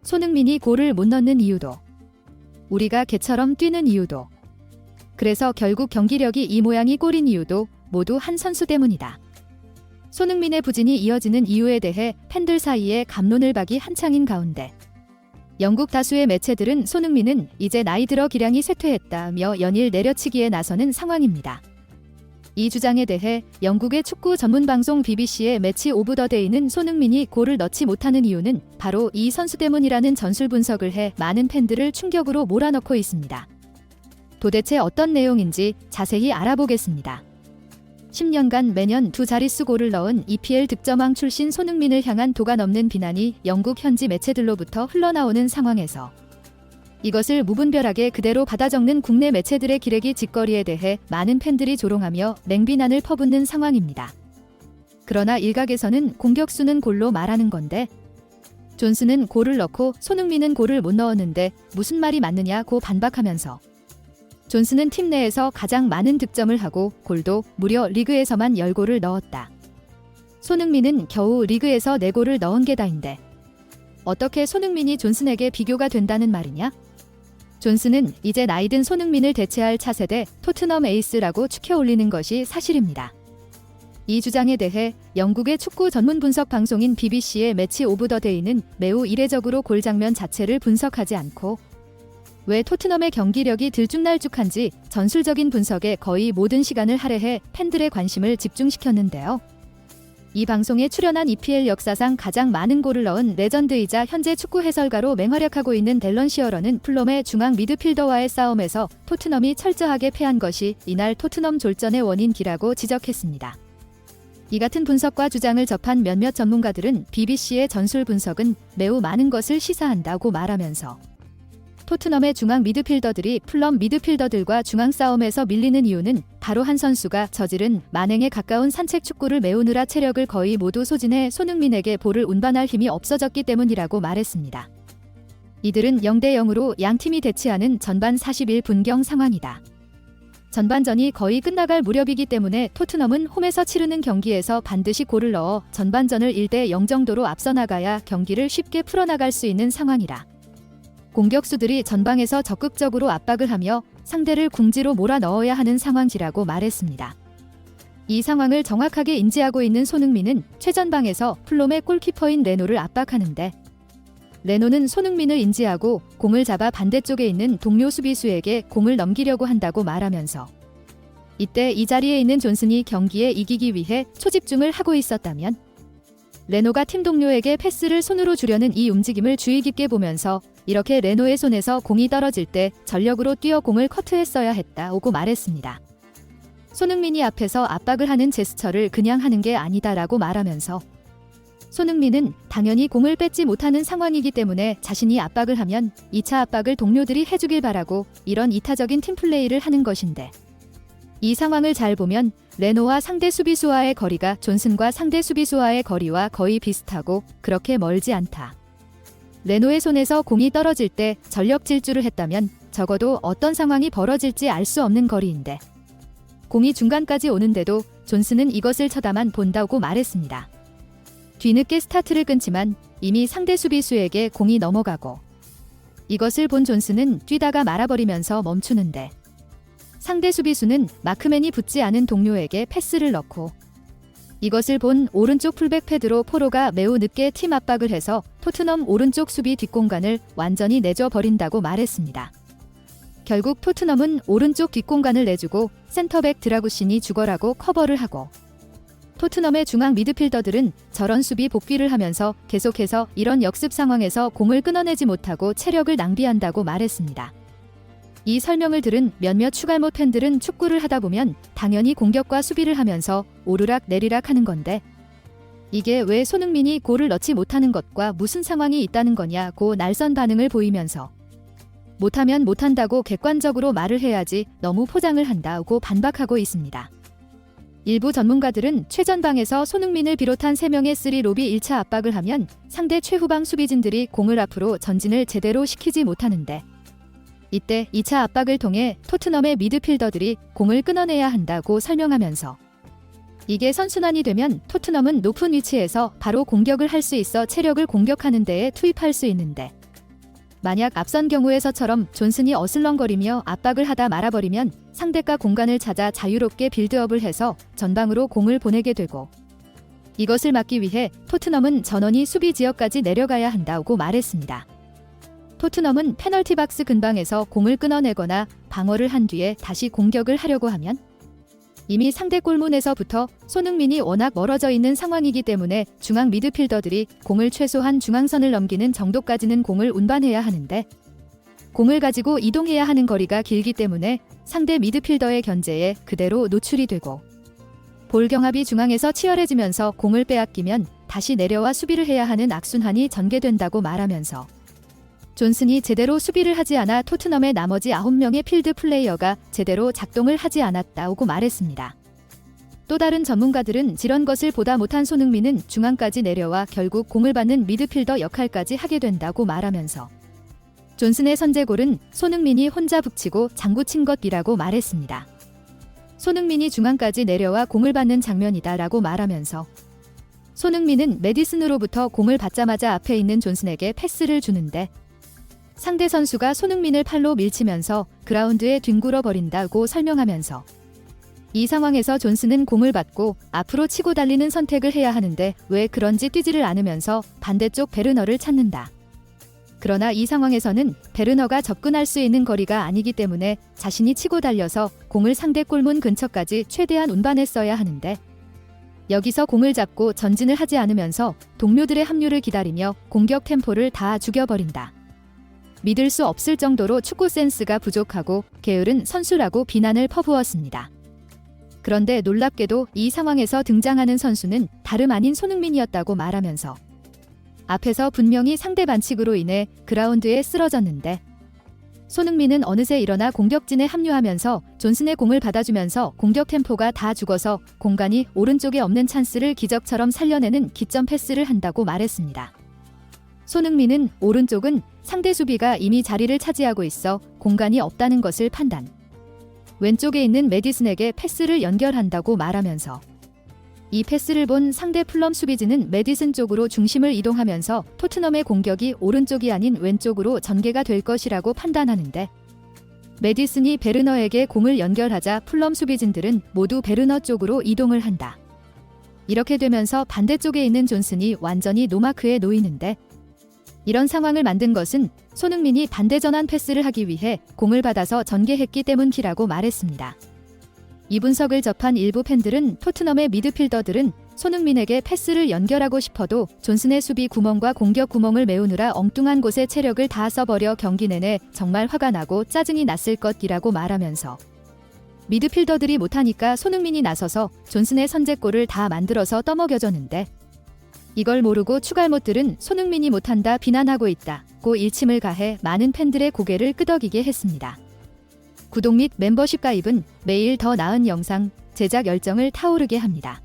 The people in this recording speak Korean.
손흥민이 골을 못 넣는 이유도, 우리가 개처럼 뛰는 이유도, 그래서 결국 경기력이 이 모양이 꼴인 이유도 모두 한 선수 때문이다. 손흥민의 부진이 이어지는 이유에 대해 팬들 사이에 갑론을박이 한창인 가운데 영국 다수의 매체들은 손흥민은 이제 나이 들어 기량이 쇠퇴했다며 연일 내려치기에 나서는 상황입니다. 이 주장에 대해 영국의 축구 전문 방송 BBC의 매치 오브 더 데이는 손흥민이 골을 넣지 못하는 이유는 바로 이 선수 때문이라는 전술 분석을 해 많은 팬들을 충격으로 몰아넣고 있습니다. 도대체 어떤 내용인지 자세히 알아보겠습니다. 10년간 매년 두 자릿수 골을 넣은 EPL 득점왕 출신 손흥민을 향한 도가 넘는 비난이 영국 현지 매체들로부터 흘러나오는 상황에서 이것을 무분별하게 그대로 받아 적는 국내 매체들의 기레기 짓거리에 대해 많은 팬들이 조롱하며 맹비난을 퍼붓는 상황입니다. 그러나 일각에서는 공격수는 골로 말하는 건데 존스는 골을 넣고 손흥민은 골을 못 넣었는데 무슨 말이 맞느냐고 반박하면서 존스는 팀 내에서 가장 많은 득점을 하고 골도 무려 리그에서만 10골을 넣었다. 손흥민은 겨우 리그에서 4골을 넣은 게 다인데 어떻게 손흥민이 존슨에게 비교가 된다는 말이냐? 존스는 이제 나이든 손흥민을 대체할 차세대 토트넘 에이스라고 추켜 올리는 것이 사실입니다. 이 주장에 대해 영국의 축구 전문 분석 방송인 BBC의 매치 오브 더 데이는 매우 이례적으로 골 장면 자체를 분석하지 않고 왜 토트넘의 경기력이 들쭉날쭉한지 전술적인 분석에 거의 모든 시간을 할애해 팬들의 관심을 집중시켰는데요. 이 방송에 출연한 EPL 역사상 가장 많은 골을 넣은 레전드이자 현재 축구 해설가로 맹활약하고 있는 델런 시어러는 풀럼의 중앙 미드필더와의 싸움에서 토트넘이 철저하게 패한 것이 이날 토트넘 졸전의 원인기라고 지적했습니다. 이 같은 분석과 주장을 접한 몇몇 전문가들은 BBC의 전술 분석은 매우 많은 것을 시사한다고 말하면서 토트넘의 중앙 미드필더들이 풀럼 미드필더들과 중앙 싸움에서 밀리는 이유는 바로 한 선수가 저지른 만행에 가까운 산책 축구를 메우느라 체력을 거의 모두 소진해 손흥민에게 볼을 운반할 힘이 없어졌기 때문이라고 말했습니다. 이들은 0대0으로 양 팀이 대치하는 전반 41분경 상황이다. 전반전이 거의 끝나갈 무렵이기 때문에 토트넘은 홈에서 치르는 경기에서 반드시 골을 넣어 전반전을 1대0 정도로 앞서 나가야 경기를 쉽게 풀어나갈 수 있는 상황이라. 공격수들이 전방에서 적극적으로 압박을 하며 상대를 궁지로 몰아넣어야 하는 상황이라고 말했습니다. 이 상황을 정확하게 인지하고 있는 손흥민은 최전방에서 풀럼의 골키퍼인 레노를 압박하는데 레노는 손흥민을 인지하고 공을 잡아 반대쪽에 있는 동료 수비수에게 공을 넘기려고 한다고 말하면서 이때 이 자리에 있는 존슨이 경기에 이기기 위해 초집중을 하고 있었다면 레노가 팀 동료에게 패스를 손으로 주려는 이 움직임을 주의 깊게 보면서 이렇게 레노의 손에서 공이 떨어질 때 전력으로 뛰어 공을 커트했어야 했다고 말했습니다. 손흥민이 앞에서 압박을 하는 제스처를 그냥 하는 게 아니다라고 말하면서 손흥민은 당연히 공을 뺏지 못하는 상황이기 때문에 자신이 압박을 하면 2차 압박을 동료들이 해주길 바라고 이런 이타적인 팀플레이를 하는 것인데 이 상황을 잘 보면 레노와 상대 수비수와의 거리가 존슨과 상대 수비수와의 거리와 거의 비슷하고 그렇게 멀지 않다. 레노의 손에서 공이 떨어질 때 전력 질주를 했다면 적어도 어떤 상황이 벌어질지 알 수 없는 거리인데 공이 중간까지 오는데도 존슨은 이것을 쳐다만 본다고 말했습니다. 뒤늦게 스타트를 끊지만 이미 상대 수비수에게 공이 넘어가고 이것을 본 존슨은 뛰다가 말아버리면서 멈추는데 상대 수비수는 마크맨이 붙지 않은 동료에게 패스를 넣고 이것을 본 오른쪽 풀백 페드로 포로가 매우 늦게 팀 압박을 해서 토트넘 오른쪽 수비 뒷공간을 완전히 내줘 버린다고 말했습니다. 결국 토트넘은 오른쪽 뒷공간을 내주고 센터백 드라구신이 죽어라고 커버를 하고 토트넘의 중앙 미드필더들은 저런 수비 복귀를 하면서 계속해서 이런 역습 상황에서 공을 끊어내지 못하고 체력을 낭비한다고 말했습니다. 이 설명을 들은 몇몇 추갈못 팬들은 축구를 하다 보면 당연히 공격과 수비를 하면서 오르락 내리락 하는 건데 이게 왜 손흥민이 골을 넣지 못하는 것과 무슨 상황이 있다는 거냐고 날선 반응을 보이면서 못하면 못한다고 객관적으로 말을 해야지 너무 포장을 한다고 반박하고 있습니다. 일부 전문가들은 최전방에서 손흥민을 비롯한 3명의 3롭이 1차 압박을 하면 상대 최후방 수비진들이 공을 앞으로 전진을 제대로 시키지 못하는데 이때 2차 압박을 통해 토트넘의 미드필더들이 공을 끊어내야 한다고 설명하면서 이게 선순환이 되면 토트넘은 높은 위치에서 바로 공격을 할 수 있어 체력을 공격하는 데에 투입할 수 있는데 만약 앞선 경우에서처럼 존슨이 어슬렁거리며 압박을 하다 말아버리면 상대가 공간을 찾아 자유롭게 빌드업을 해서 전방으로 공을 보내게 되고, 이것을 막기 위해 토트넘은 전원이 수비 지역까지 내려가야 한다고 말했습니다. 토트넘은 페널티 박스 근방에서 공을 끊어내거나 방어를 한 뒤에 다시 공격을 하려고 하면 이미 상대 골문에서부터 손흥민이 워낙 멀어져 있는 상황이기 때문에 중앙 미드필더들이 공을 최소한 중앙선을 넘기는 정도까지는 공을 운반해야 하는데, 공을 가지고 이동해야 하는 거리가 길기 때문에 상대 미드필더의 견제에 그대로 노출이 되고, 볼 경합이 중앙에서 치열해지면서 공을 빼앗기면 다시 내려와 수비를 해야 하는 악순환이 전개된다고 말하면서, 존슨이 제대로 수비를 하지 않아 토트넘의 나머지 9명의 필드 플레이어가 제대로 작동을 하지 않았다고 말했습니다. 또 다른 전문가들은 이런 것을 보다 못한 손흥민은 중앙까지 내려와 결국 공을 받는 미드필더 역할까지 하게 된다고 말하면서, 존슨의 선제골은 손흥민이 혼자 북치고 장구친 것이라고 말했습니다. 손흥민이 중앙까지 내려와 공을 받는 장면이다라고 말하면서, 손흥민은 메디슨으로부터 공을 받자마자 앞에 있는 존슨에게 패스를 주는데, 상대 선수가 손흥민을 팔로 밀치면서 그라운드에 뒹굴어 버린다고 설명하면서, 이 상황에서 존슨은 공을 받고 앞으로 치고 달리는 선택을 해야 하는데 왜 그런지 뛰지를 않으면서 반대쪽 베르너를 찾는다. 그러나 이 상황에서는 베르너가 접근할 수 있는 거리가 아니기 때문에 자신이 치고 달려서 공을 상대 골문 근처까지 최대한 운반했어야 하는데, 여기서 공을 잡고 전진을 하지 않으면서 동료들의 합류를 기다리며 공격 템포를 다 죽여버린다. 믿을 수 없을 정도로 축구 센스가 부족하고 게으른 선수라고 비난을 퍼부었습니다. 그런데 놀랍게도 이 상황에서 등장하는 선수는 다름 아닌 손흥민이었다고 말하면서, 앞에서 분명히 상대 반칙으로 인해 그라운드에 쓰러졌는데, 손흥민은 어느새 일어나 공격진에 합류하면서 존슨의 공을 받아주면서 공격 템포가 다 죽어서 공간이 오른쪽에 없는 찬스를 기적처럼 살려내는 기점 패스를 한다고 말했습니다. 손흥민은 오른쪽은 상대 수비가 이미 자리를 차지하고 있어 공간이 없다는 것을 판단, 왼쪽에 있는 메디슨에게 패스를 연결한다고 말하면서, 이 패스를 본 상대 풀럼 수비진은 메디슨 쪽으로 중심을 이동하면서 토트넘의 공격이 오른쪽이 아닌 왼쪽으로 전개가 될 것이라고 판단하는데, 메디슨이 베르너에게 공을 연결하자 풀럼 수비진들은 모두 베르너 쪽으로 이동을 한다. 이렇게 되면서 반대쪽에 있는 존슨이 완전히 노마크에 놓이는데, 이런 상황을 만든 것은 손흥민이 반대 전환 패스를 하기 위해 공을 받아서 전개했기 때문이라고 말했습니다. 이 분석을 접한 일부 팬들은 토트넘의 미드필더들은 손흥민에게 패스를 연결하고 싶어도 존슨의 수비 구멍과 공격 구멍을 메우느라 엉뚱한 곳에 체력을 다 써버려 경기 내내 정말 화가 나고 짜증이 났을 것이라고 말하면서, 미드필더들이 못하니까 손흥민이 나서서 존슨의 선제골을 다 만들어서 떠먹여줬는데, 이걸 모르고 추갈못들은 손흥민이 못한다 비난하고 있다고 일침을 가해 많은 팬들의 고개를 끄덕이게 했습니다. 구독 및 멤버십 가입은 매일 더 나은 영상 제작 열정을 타오르게 합니다.